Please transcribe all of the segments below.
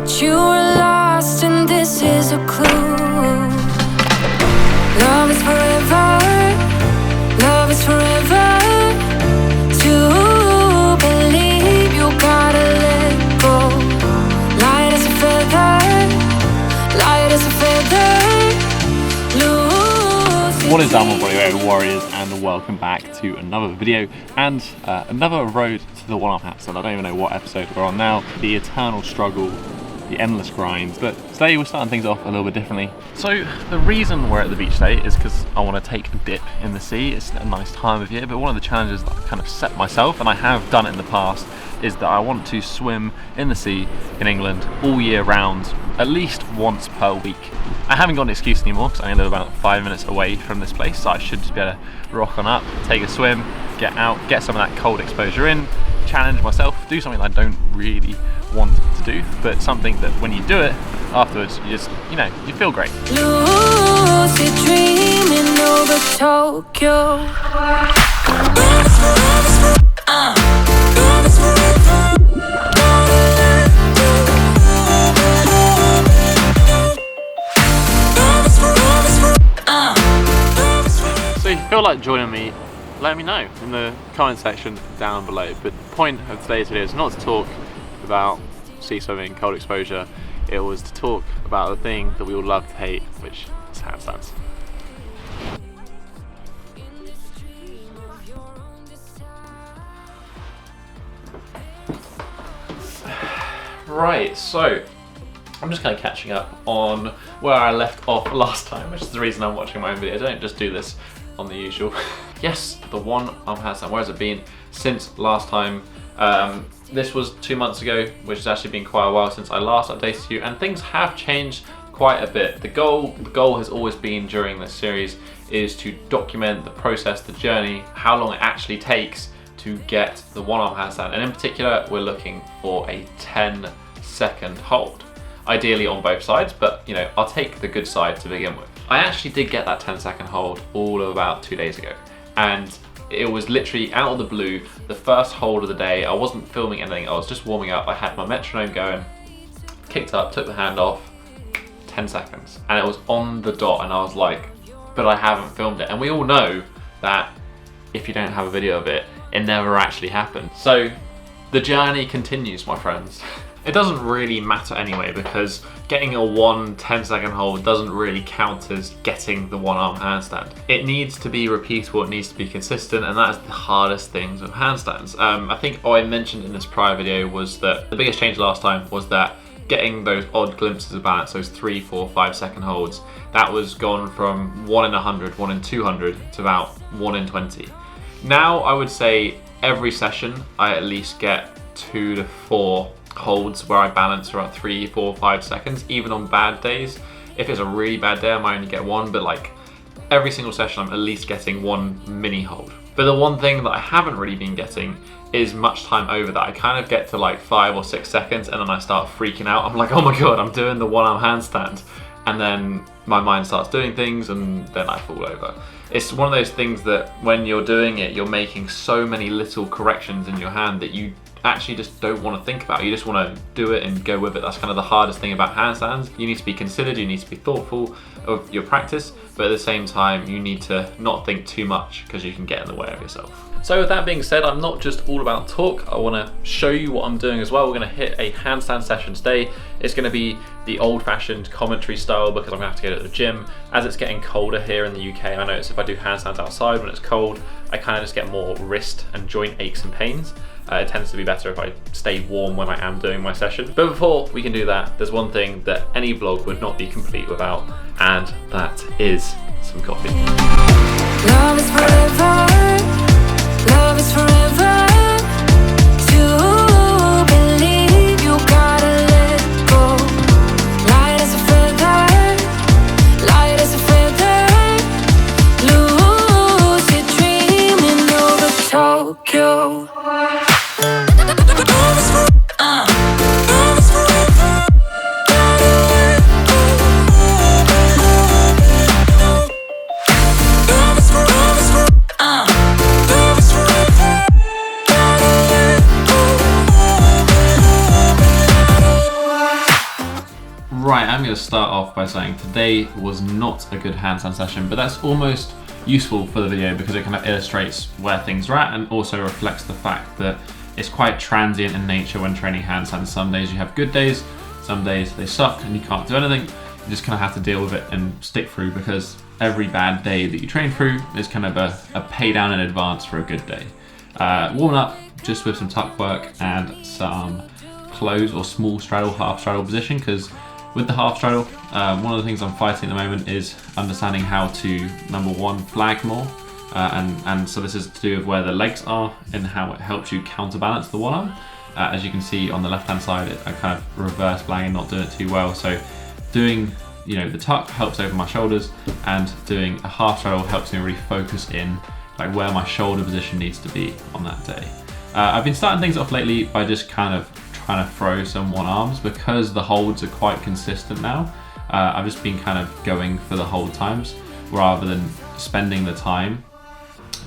that you were lost and this is a clue. Love is forever, love is forever. To believe you gotta let go. Light as a feather, light as a feather. What is down, my body warriors, and welcome back to another video and another road to the one-arm handstand. I don't even know what episode we're on now. The eternal struggle, the endless grind. But today we're starting things off a little bit differently. So the reason we're at the beach today is because I want to take a dip in the sea. It's a nice time of year, but one of the challenges that I kind of set myself, and I have done it in the past, is that I want to swim in the sea in England all year round, at least once per week. I haven't got an excuse anymore because I only live about 5 minutes away from this place, so I should just be able to rock on up, take a swim, get out, get some of that cold exposure in, challenge myself, do something that I don't really want to do, but something that when you do it, afterwards, you just, you feel great. Lucid dreaming over Tokyo. So if you feel like joining me, let me know in the comment section down below. But the point of today's video is not to talk about sea swimming, cold exposure. It was to talk about the thing that we all love to hate, which is handstands. Right, so I'm just kind of catching up on where I left off last time, which is the reason I'm watching my own video. I don't just do this on the usual. Yes, the one-arm handstand. Where has it been since last time? This was 2 months ago, which has actually been quite a while since I last updated you, and things have changed quite a bit. The goal has always been during this series is to document the process, the journey, how long it actually takes to get the one-arm handstand, and in particular, we're looking for a 10-second hold. Ideally on both sides, but I'll take the good side to begin with. I actually did get that 10-second hold all of about 2 days ago, and it was literally out of the blue, the first hold of the day. I wasn't filming anything, I was just warming up. I had my metronome going, kicked up, took the hand off, 10 seconds, and it was on the dot, and I was like, but I haven't filmed it. And we all know that if you don't have a video of it, it never actually happened. So the journey continues, my friends. It doesn't really matter anyway, because getting a 10-second hold doesn't really count as getting the one-arm handstand. It needs to be repeatable, it needs to be consistent, and that's the hardest things with handstands. I think what I mentioned in this prior video was that the biggest change last time was that getting those odd glimpses of balance, those 3, 4, 5-second holds, that was gone from 1 in 100, 1 in 200 to about 1 in 20. Now I would say every session I at least get 2 to 4 holds where I balance around 3, 4, 5 seconds, even on bad days. If it's a really bad day, I might only get 1, but like every single session I'm at least getting 1 mini hold. But the one thing that I haven't really been getting is much time over that. I kind of get to like 5 or 6 seconds and then I start freaking out. I'm like, oh my god, I'm doing the one-arm handstand. And then my mind starts doing things and then I fall over. It's one of those things that when you're doing it, you're making so many little corrections in your hand that you actually just don't want to think about. You just want to do it and go with it. That's kind of the hardest thing about handstands. You need to be considered, you need to be thoughtful of your practice, but at the same time, you need to not think too much because you can get in the way of yourself. So with that being said, I'm not just all about talk. I want to show you what I'm doing as well. We're going to hit a handstand session today. It's going to be the old-fashioned commentary style because I'm going to have to go to the gym. As it's getting colder here in the UK, I notice if I do handstands outside when it's cold, I kind of just get more wrist and joint aches and pains. It tends to be better if I stay warm when I am doing my session. But before we can do that, there's one thing that any vlog would not be complete without, and that is some coffee. Love is forever, love is forever. To believe you gotta let go. Light as a feather, light as a feather. Lucid dreaming over Tokyo. Right, I'm going to start off by saying today was not a good handstand session, but that's almost useful for the video because it kind of illustrates where things are at and also reflects the fact that it's quite transient in nature when training handstands. Some days you have good days, some days they suck and you can't do anything. You just kind of have to deal with it and stick through, because every bad day that you train through is kind of a pay down in advance for a good day. Warming up just with some tuck work and some close or small straddle, half straddle position, because with the half straddle, one of the things I'm fighting at the moment is understanding how to, number one, flag more. And so this is to do with where the legs are and how it helps you counterbalance the one arm. As you can see on the left hand side, I kind of reverse flagging, not doing it too well. So doing the tuck helps over my shoulders, and doing a half straddle helps me really focus in like where my shoulder position needs to be on that day. I've been starting things off lately by just kind of trying to throw some one arms because the holds are quite consistent now. I've just been kind of going for the hold times rather than spending the time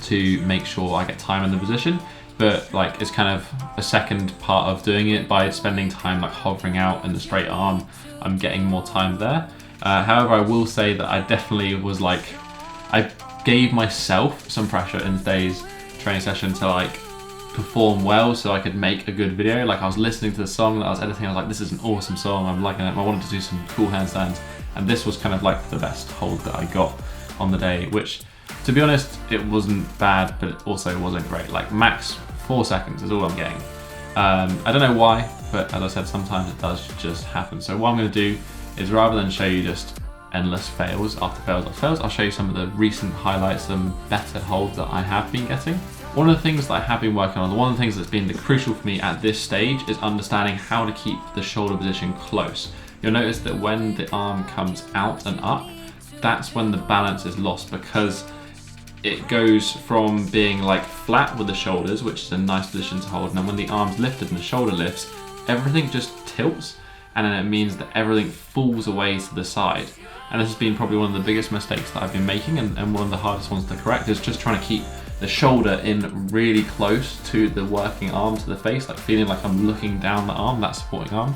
to make sure I get time in the position. But like it's kind of a second part of doing it by spending time like hovering out in the straight arm. I'm getting more time there. However, I will say that I definitely was like, I gave myself some pressure in today's training session to like perform well so I could make a good video. Like I was listening to the song that I was editing, I was like, this is an awesome song, I'm liking it, I wanted to do some cool handstands, and this was kind of like the best hold that I got on the day, which to be honest, it wasn't bad, but it also wasn't great. Like max 4 seconds is all I'm getting. I don't know why, but as I said, sometimes it does just happen. So what I'm going to do is, rather than show you just endless fails after fails after fails, I'll show you some of the recent highlights, some better holds that I have been getting. One of the things that I have been working on, one of the things that's been crucial for me at this stage, is understanding how to keep the shoulder position close. You'll notice that when the arm comes out and up, that's when the balance is lost, because it goes from being like flat with the shoulders, which is a nice position to hold, and then when the arm's lifted and the shoulder lifts, everything just tilts, and then it means that everything falls away to the side. And this has been probably one of the biggest mistakes that I've been making, and one of the hardest ones to correct, is just trying to keep the shoulder in really close to the working arm, to the face, like feeling like I'm looking down the arm, that supporting arm.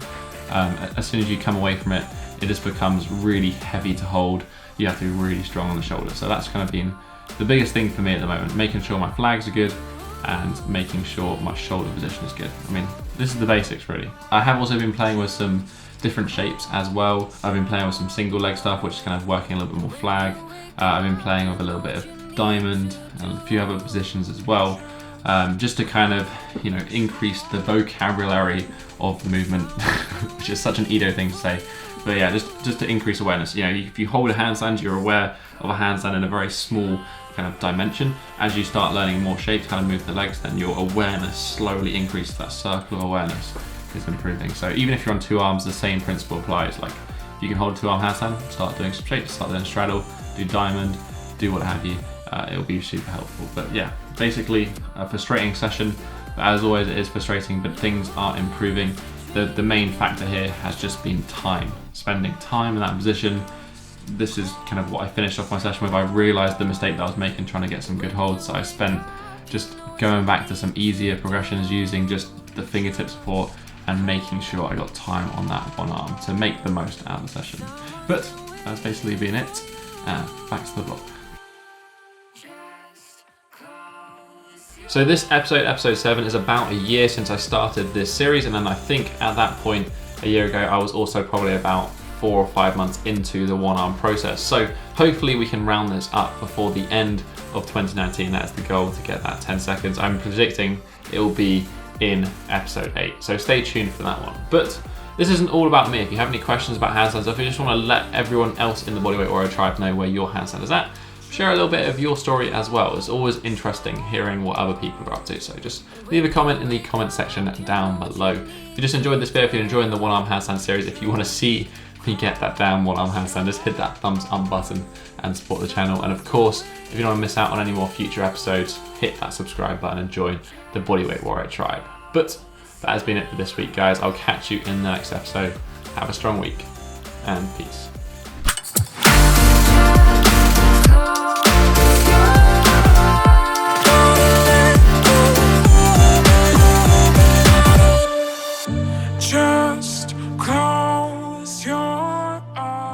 As soon as you come away from it, it just becomes really heavy to hold. You have to be really strong on the shoulder. So that's kind of been the biggest thing for me at the moment, making sure my flags are good and making sure my shoulder position is good. I mean, this is the basics really. I have also been playing with some different shapes as well. I've been playing with some single leg stuff, which is kind of working a little bit more flag. I've been playing with a little bit of diamond and a few other positions as well, just to kind of increase the vocabulary of the movement, which is such an Edo thing to say. But yeah, just to increase awareness. If you hold a handstand, you're aware of a handstand in a very small kind of dimension. As you start learning more shapes, how to move the legs, then your awareness slowly increases. That circle of awareness is improving. So even if you're on two arms, the same principle applies. Like if you can hold a 2-arm handstand, start doing some shapes, start doing straddle, do diamond, do what have you. It'll be super helpful. But yeah, basically a frustrating session. But as always, it is frustrating, but things are improving. The main factor here has just been time. Spending time in that position. This is kind of what I finished off my session with. I realized the mistake that I was making trying to get some good holds, so I spent just going back to some easier progressions, using just the fingertip support and making sure I got time on that one arm to make the most out of the session. But that's basically been it. Back to the vlog. So this episode 7, is about a year since I started this series, and then I think at that point a year ago I was also probably about 4 or 5 months into the one arm process. So hopefully we can round this up before the end of 2019. That's the goal, to get that 10 seconds. I'm predicting it will be in episode 8, so stay tuned for that one. But this isn't all about me. If you have any questions about handstands, or if you just want to let everyone else in the Bodyweight Warrior tribe know where your handstand is at, share a little bit of your story as well. It's always interesting hearing what other people are up to, so just leave a comment in the comment section down below. If you just enjoyed this video, if you're enjoying the one-arm handstand series, if you want to see me get that down one-arm handstand, just hit that thumbs up button and support the channel. And of course, if you don't want to miss out on any more future episodes, hit that subscribe button and join the Bodyweight Warrior tribe. But that has been it for this week, guys. I'll catch you in the next episode. Have a strong week, and peace. Oh